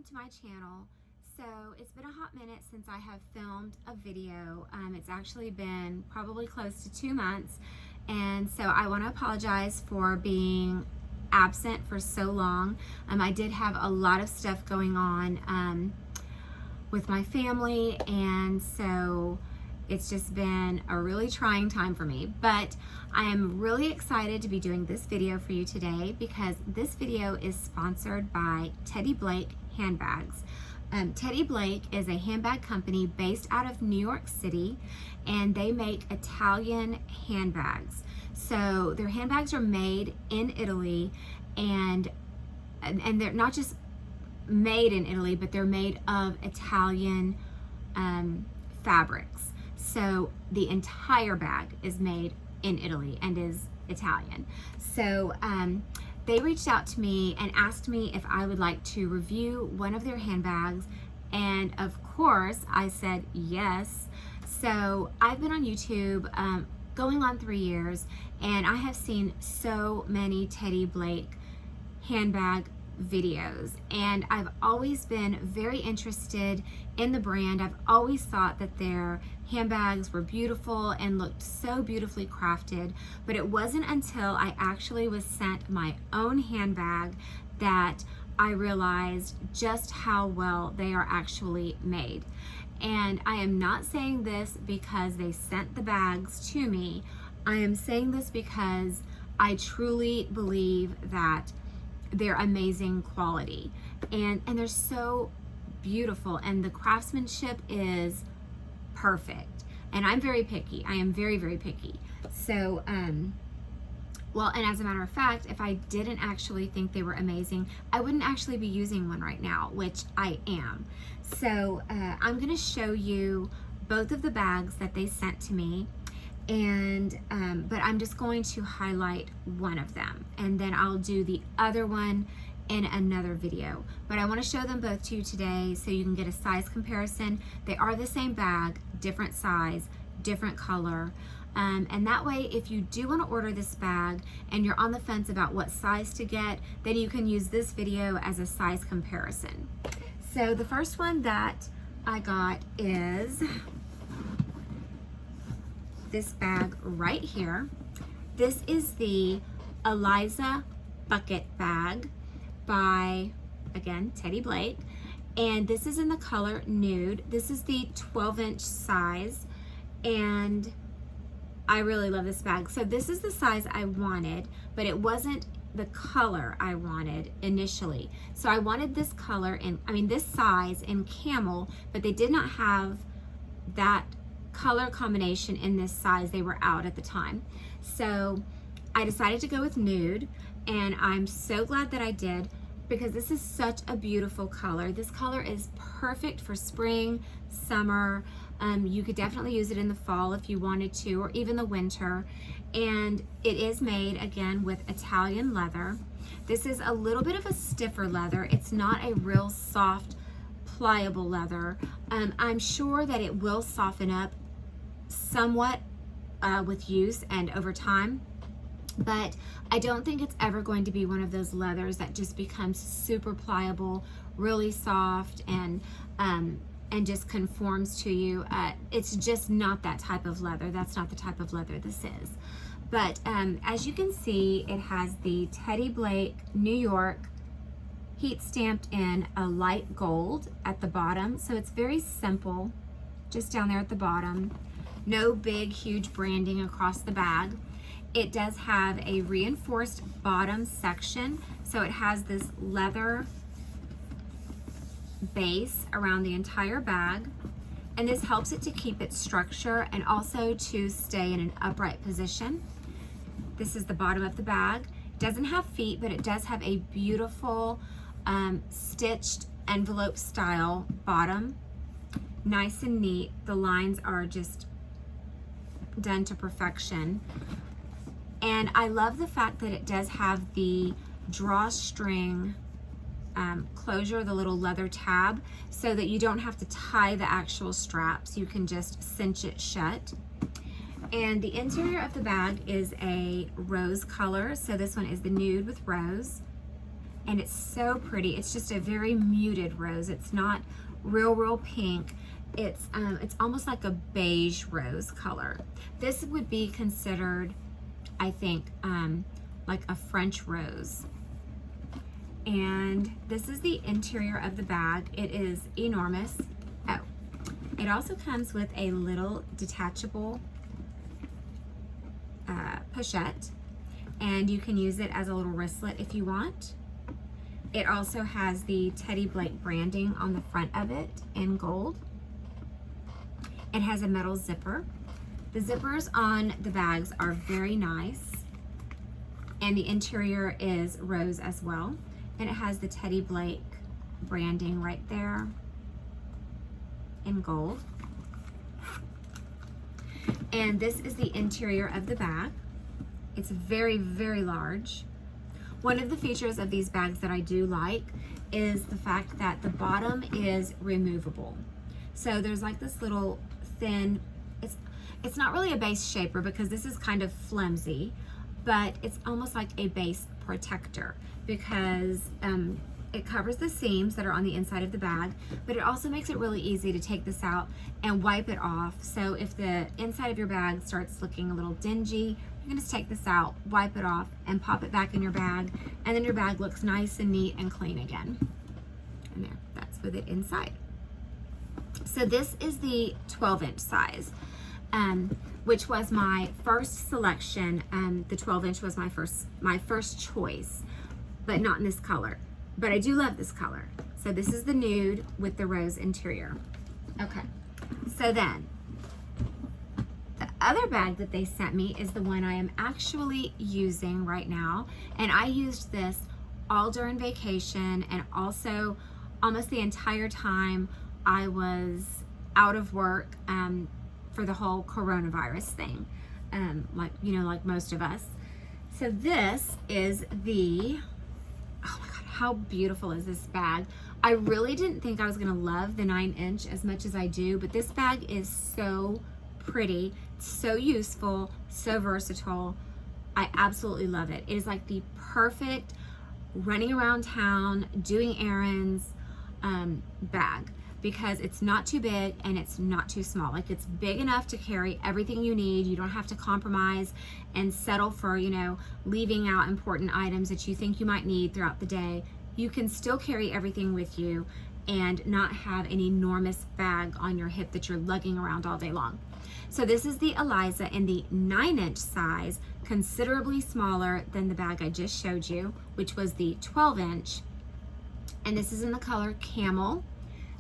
welcome to my channel. So it's been a hot minute since I have filmed a video. It's actually been probably close to 2 months, and so I want to apologize for being absent for so long. I did have a lot of stuff going on with my family, and so it's just been a really trying time for me, but I am really excited to be doing this video for you today because this video is sponsored by Teddy Blake Handbags. Teddy Blake is a handbag company based out of New York City, and they make Italian handbags. So their handbags are made in Italy, and they're not just made in Italy, but they're made of Italian fabrics. So the entire bag is made in Italy and is Italian. So they reached out to me and asked me if I would like to review one of their handbags, and of course I said yes. So I've been on YouTube going on 3 years, and I have seen so many Teddy Blake handbag videos, and I've always been very interested in the brand. I've always thought that their handbags were beautiful and looked so beautifully crafted, but it wasn't until I actually was sent my own handbag that I realized just how well they are actually made. And I am not saying this because they sent the bags to me. I am saying this because I truly believe that they're amazing quality, and they're so beautiful, and the craftsmanship is perfect. And I'm very picky. I am very, very picky. So well, and as a matter of fact, if I didn't actually think they were amazing, I wouldn't actually be using one right now, which I am. So I'm gonna show you both of the bags that they sent to me, and but I'm just going to highlight one of them, and then I'll do the other one in another video. But I want to show them both to you today so you can get a size comparison. They are the same bag, different size, different color, and that way if you do want to order this bag and you're on the fence about what size to get, then you can use this video as a size comparison. So the first one that I got is this bag right here. This is the Eliza Bucket Bag by, again, Teddy Blake, and this is in the color nude. This is the 12-inch size, and I really love this bag. So this is the size I wanted, but it wasn't the color I wanted initially. So I wanted this color in, this size in camel, but they did not have that color combination in this size. They were out at the time. So I decided to go with nude, and I'm so glad that I did because this is such a beautiful color. This color is perfect for spring, summer. You could definitely use it in the fall if you wanted to, or even the winter. And it is made, again, with Italian leather. This is a little bit of a stiffer leather. It's not a real soft, pliable leather. I'm sure that it will soften up somewhat with use and over time, but I don't think it's ever going to be one of those leathers that just becomes super pliable, really soft, and just conforms to you. It's just not that type of leather. That's not the type of leather this is. But as you can see, it has the Teddy Blake New York heat stamped in a light gold at the bottom. So it's very simple, just down there at the bottom. No big, huge branding across the bag. It does have a reinforced bottom section. So it has this leather base around the entire bag. And this helps it to keep its structure and also to stay in an upright position. This is the bottom of the bag. It doesn't have feet, but it does have a beautiful stitched envelope style bottom. Nice and neat. The lines are just done to perfection. And I love the fact that it does have the drawstring closure, the little leather tab, so that you don't have to tie the actual straps. You can just cinch it shut. And the interior of the bag is a rose color. So this one is the nude with rose. and it's so pretty. It's just a very muted rose. It's not real pink. It's almost like a beige rose color. This would be considered, I think, like a French rose. And this is the interior of the bag. It is enormous. Oh, it also comes with a little detachable pochette, and you can use it as a little wristlet if you want. It also has the Teddy Blake branding on the front of it in gold. It has a metal zipper. The zippers on the bags are very nice, and the interior is rose as well. And it has the Teddy Blake branding right there in gold. And this is the interior of the bag. It's very large. One of the features of these bags that I do like is the fact that the bottom is removable. So there's like this little thin, it's not really a base shaper because this is kind of flimsy, but it's almost like a base protector because it covers the seams that are on the inside of the bag, but it also makes it really easy to take this out and wipe it off. So if the inside of your bag starts looking a little dingy, you can just take this out, wipe it off, and pop it back in your bag, and then your bag looks nice and neat and clean again. And there, that's with it inside. So this is the 12-inch size, which was my first selection. The 12-inch was my first choice, but not in this color. But I do love this color. So this is the nude with the rose interior. Okay, so then the other bag that they sent me is the one I am actually using right now. And I used this all during vacation and also almost the entire time I was out of work for the whole coronavirus thing, like most of us. So this is the, oh my God, how beautiful is this bag? I really didn't think I was gonna love the 9-inch as much as I do, but this bag is so pretty, so useful, so versatile. I absolutely love it. It is like the perfect running around town, doing errands bag, because it's not too big and it's not too small. Like, it's big enough to carry everything you need. You don't have to compromise and settle for, leaving out important items that you think you might need throughout the day. You can still carry everything with you and not have an enormous bag on your hip that you're lugging around all day long. So this is the Eliza in the 9-inch size, considerably smaller than the bag I just showed you, which was the 12-inch. And this is in the color Camel,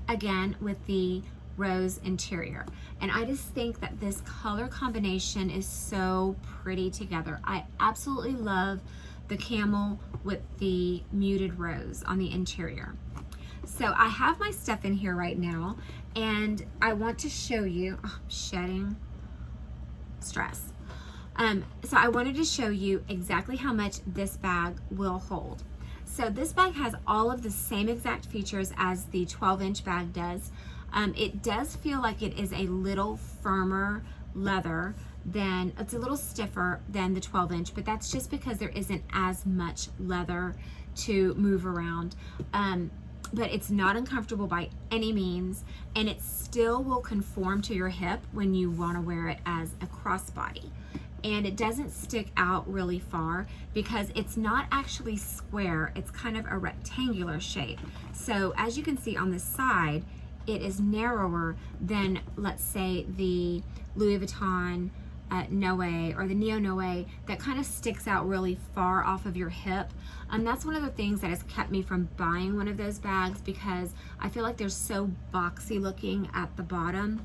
again with the rose interior. And I just think that this color combination is so pretty together. I absolutely love the camel with the muted rose on the interior. So I have my stuff in here right now, and I want to show you, I'm shedding stress. So I wanted to show you exactly how much this bag will hold. So this bag has all of the same exact features as the 12-inch bag does. It does feel like it is a little firmer leather than, it's a little stiffer than the 12-inch, but that's just because there isn't as much leather to move around. But it's not uncomfortable by any means, and it still will conform to your hip when you want to wear it as a crossbody. And it doesn't stick out really far because it's not actually square, it's kind of a rectangular shape. So as you can see on the side, it is narrower than, let's say, the Louis Vuitton Noe or the Neo Noe that kind of sticks out really far off of your hip. That's one of the things that has kept me from buying one of those bags, because I feel like they're so boxy looking at the bottom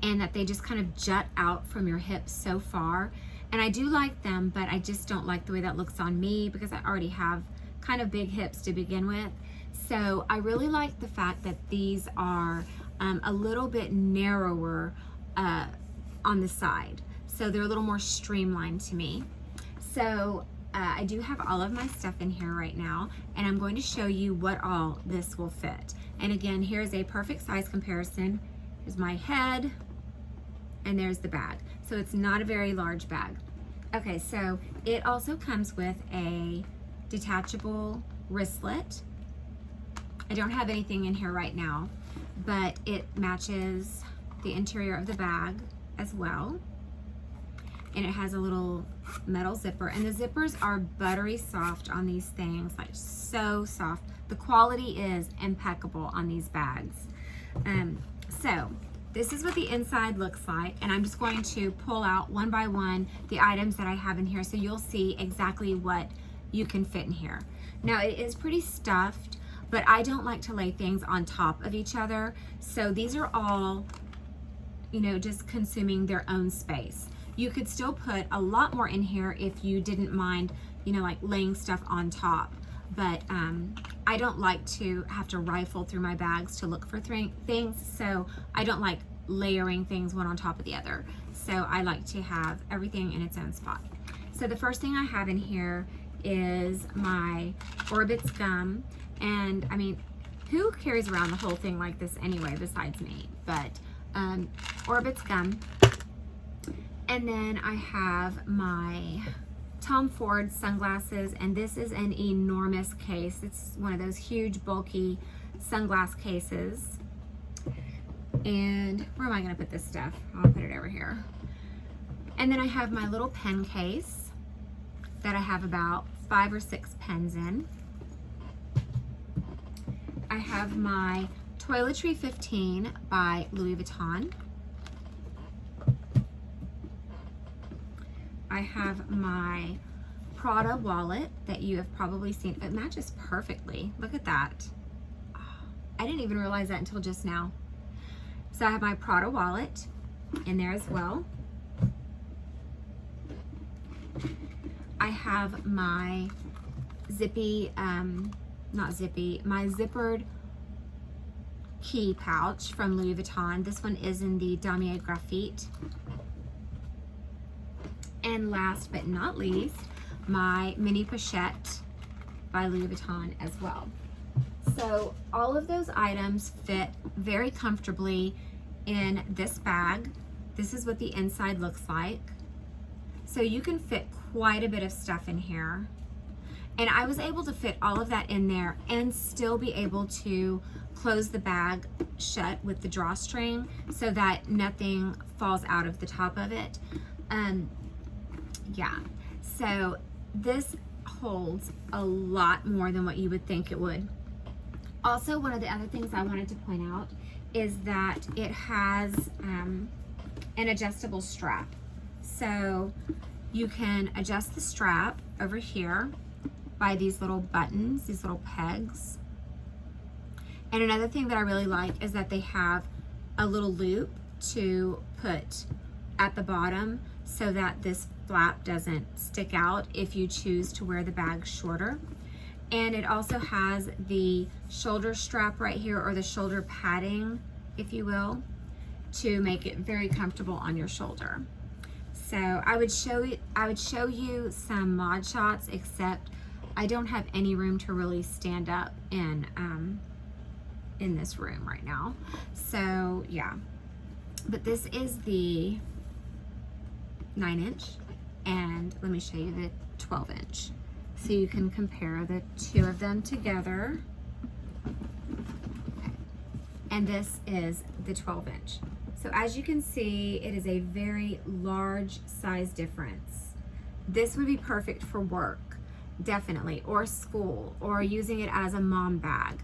and that they just kind of jut out from your hips so far. And I do like them, but I just don't like the way that looks on me because I already have kind of big hips to begin with. So I really like the fact that these are a little bit narrower on the side. So they're a little more streamlined to me. So I do have all of my stuff in here right now, and I'm going to show you what all this will fit. And again, here's a perfect size comparison. Here's my head, and there's the bag. So it's not a very large bag. Okay, so it also comes with a detachable wristlet. I don't have anything in here right now, but it matches the interior of the bag as well. And it has a little metal zipper, and the zippers are buttery soft on these things, like so soft. The quality is impeccable on these bags. So this is what the inside looks like, and I'm just going to pull out one by one the items that I have in here so you'll see exactly what you can fit in here. Now it is pretty stuffed, but I don't like to lay things on top of each other, so these are all, you know, just consuming their own space. You could still put a lot more in here if you didn't mind, you know, like laying stuff on top. But I don't like to have to rifle through my bags to look for things, so I don't like layering things one on top of the other. So I like to have everything in its own spot. So the first thing I have in here is my Orbit's gum. And I mean, who carries around the whole thing like this anyway besides me? But Orbit's gum. And then I have my Tom Ford sunglasses, and this is an enormous case. It's one of those huge, bulky sunglass cases. And where am I gonna put this stuff? I'll put it over here. And then I have my little pen case that I have about 5 or 6 pens in. I have my Toiletry 15 by Louis Vuitton. I have my Prada wallet that you have probably seen. It matches perfectly. Look at that. I didn't even realize that until just now. So I have my Prada wallet in there as well. I have my zippy, not zippy, my zippered key pouch from Louis Vuitton. This one is in the Damier Graphite. And last but not least, my mini pochette by Louis Vuitton as well. So all of those items fit very comfortably in this bag. This is what the inside looks like. So you can fit quite a bit of stuff in here. And I was able to fit all of that in there and still be able to close the bag shut with the drawstring so that nothing falls out of the top of it. Yeah, so this holds a lot more than what you would think it would. Also, one of the other things I wanted to point out is that it has an adjustable strap. So you can adjust the strap over here by these little buttons, these little pegs. And another thing that I really like is that they have a little loop to put at the bottom so that this flap doesn't stick out if you choose to wear the bag shorter. And it also has the shoulder strap right here, or the shoulder padding, if you will, to make it very comfortable on your shoulder. So I would show you some mod shots, except I don't have any room to really stand up in this room right now. So yeah, but this is the 9-inch, and let me show you the 12-inch so you can compare the two of them together. Okay. And this is the 12-inch. So as you can see, it is a very large size difference. This would be perfect for work, definitely, or school, or using it as a mom bag,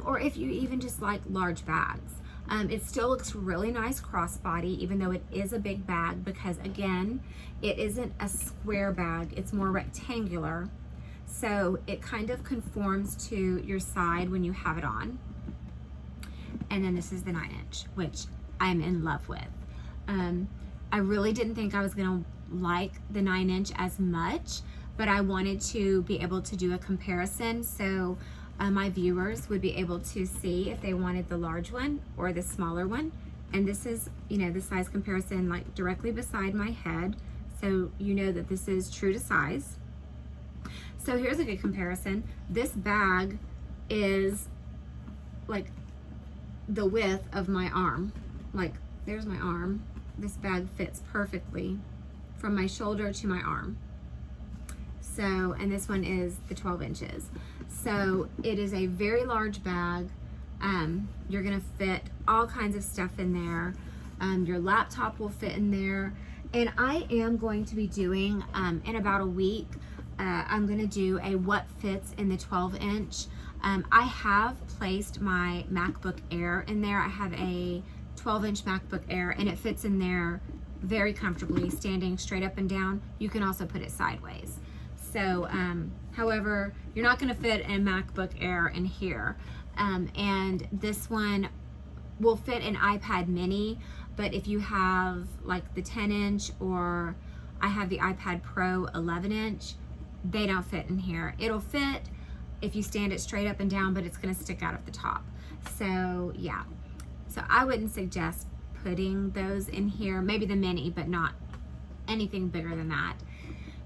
or if you even just like large bags. It still looks really nice crossbody, even though it is a big bag, because again, it isn't a square bag, it's more rectangular. So it kind of conforms to your side when you have it on. And then this is the 9-inch, which I'm in love with. I really didn't think I was gonna like the 9-inch as much, but I wanted to be able to do a comparison so my viewers would be able to see if they wanted the large one or the smaller one. And this is, you know, the size comparison like directly beside my head, so you know that this is true to size. So here's a good comparison. This bag is like the width of my arm. Like, there's my arm. This bag fits perfectly from my shoulder to my arm. So, and this one is the 12 inches. So it is a very large bag. You're gonna fit all kinds of stuff in there. Your laptop will fit in there. And I am going to be doing, in about a week, I'm gonna do a what fits in the 12 inch. I have placed my MacBook Air in there. I have a 12-inch MacBook Air and it fits in there very comfortably, standing straight up and down. You can also put it sideways. So, however, you're not gonna fit a MacBook Air in here. And this one will fit an iPad mini, but if you have like the 10-inch or I have the iPad Pro 11-inch, they don't fit in here. It'll fit if you stand it straight up and down, but it's gonna stick out of the top. So yeah, so I wouldn't suggest putting those in here, maybe the mini, but not anything bigger than that.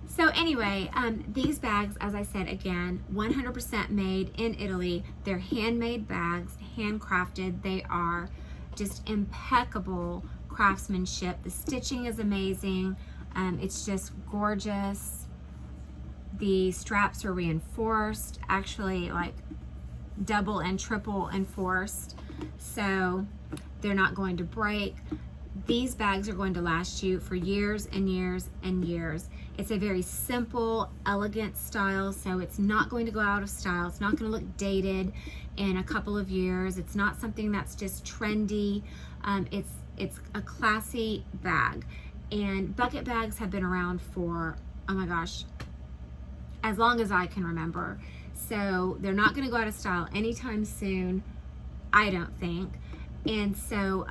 So anyway, these bags, as I said, again, 100% made in Italy. They're handmade bags, handcrafted. They are just impeccable craftsmanship. The stitching is amazing. It's just gorgeous. The straps are reinforced, actually like double and triple enforced. So they're not going to break. These bags are going to last you for years and years and years. It's a very simple, elegant style, so it's not going to go out of style. It's not going to look dated in a couple of years. It's not something that's just trendy. It's a classy bag. And bucket bags have been around for, oh my gosh, as long as I can remember. So they're not going to go out of style anytime soon, I don't think. And so,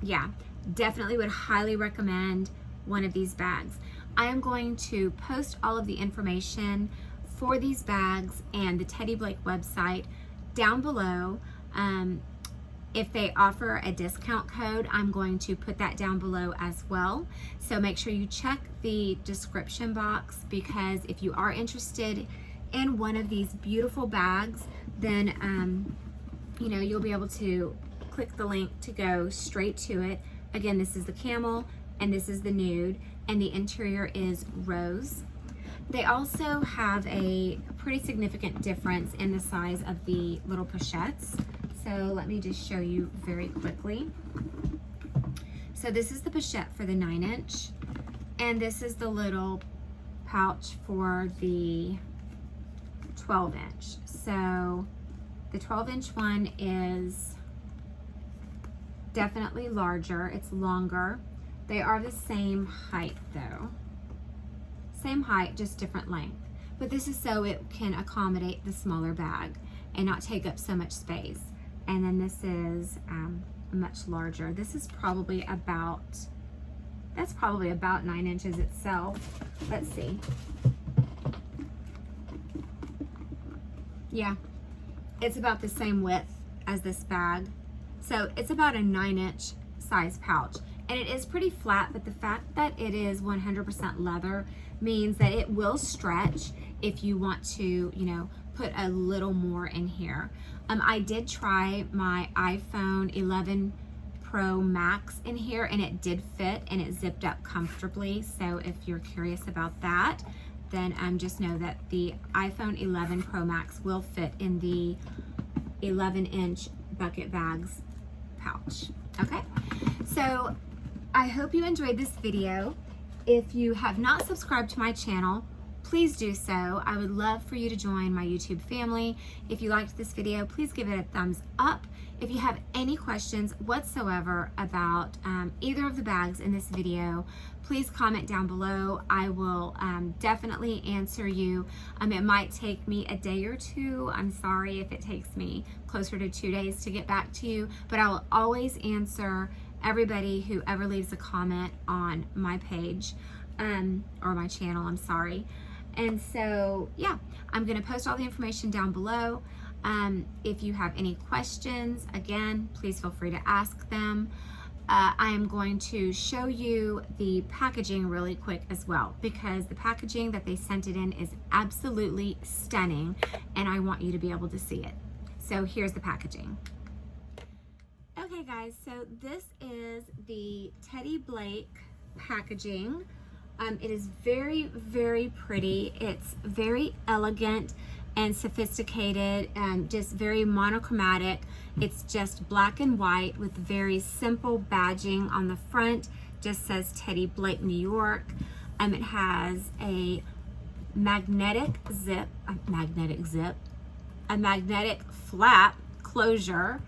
yeah, definitely would highly recommend one of these bags. I am going to post all of the information for these bags and the Teddy Blake website down below. If they offer a discount code, I'm going to put that down below as well. So make sure you check the description box, because if you are interested in one of these beautiful bags, then you know, you'll be able to click the link to go straight to it. Again, this is the camel and this is the nude, and the interior is rose. They also have a pretty significant difference in the size of the little pochettes. So let me just show you very quickly. So this is the pochette for the 9-inch, and this is the little pouch for the 12-inch. So the 12-inch one is definitely larger, it's longer. They are the same height though. Same height, just different length. But this is so it can accommodate the smaller bag and not take up so much space. And then this is much larger. This is probably about, that's probably about 9 inches itself. Let's see. Yeah, it's about the same width as this bag. So it's about a 9-inch size pouch. And it is pretty flat, but the fact that it is 100% leather means that it will stretch if you want to, you know, put a little more in here. I did try my iPhone 11 Pro Max in here, and it did fit and it zipped up comfortably. So if you're curious about that, then just know that the iPhone 11 Pro Max will fit in the 11-inch bucket bags pouch. Okay, so I hope you enjoyed this video. If you have not subscribed to my channel, please do so. I would love for you to join my YouTube family. If you liked this video, please give it a thumbs up. If you have any questions whatsoever about either of the bags in this video, please comment down below. I will definitely answer you. It might take me a day or two. I'm sorry if it takes me closer to 2 days to get back to you, but I will always answer everybody who ever leaves a comment on my page or my channel, I'm sorry. And so, yeah, I'm gonna post all the information down below. If you have any questions, again, please feel free to ask them. I am going to show you the packaging really quick as well, because the packaging that they sent it in is absolutely stunning, and I want you to be able to see it. So here's the packaging. Okay guys, so this is the Teddy Blake packaging It is very, very pretty. It's very elegant and sophisticated, just very monochromatic. It's just black and white with very simple badging on the front. Just says Teddy Blake, New York. It has a magnetic flap closure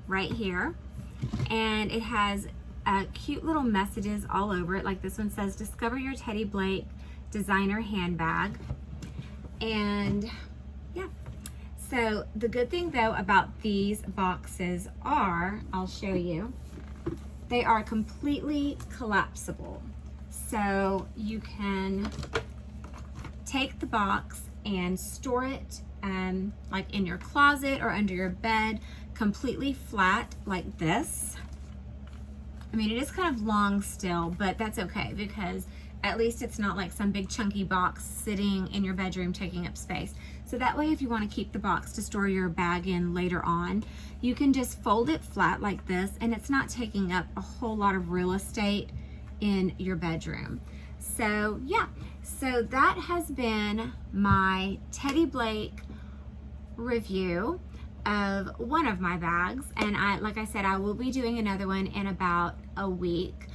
right here, and it has cute little messages all over it. Like this one says, discover your Teddy Blake designer handbag. And yeah, so the good thing though about these boxes are, I'll show you, they are completely collapsible. So you can take the box and store it like in your closet or under your bed, completely flat like this. I mean, it is kind of long still, but that's okay because at least it's not like some big chunky box sitting in your bedroom taking up space. So that way, if you want to keep the box to store your bag in later on, you can just fold it flat like this, and it's not taking up a whole lot of real estate in your bedroom. So yeah, so that has been my Teddy Blake review of one of my bags, and like I said, I will be doing another one in about a week.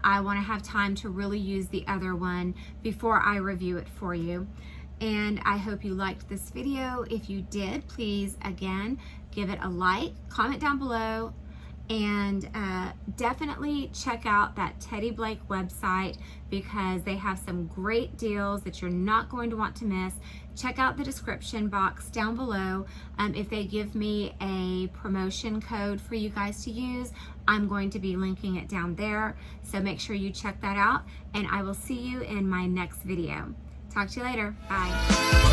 I want to have time to really use the other one before I review it for you. And I hope you liked this video. If you did, please again give it a like, comment down below, and definitely check out that Teddy Blake website because they have some great deals that you're not going to want to miss. Check out the description box down below. If they give me a promotion code for you guys to use, I'm going to be linking it down there. So make sure you check that out, and I will see you in my next video. Talk to you later. Bye.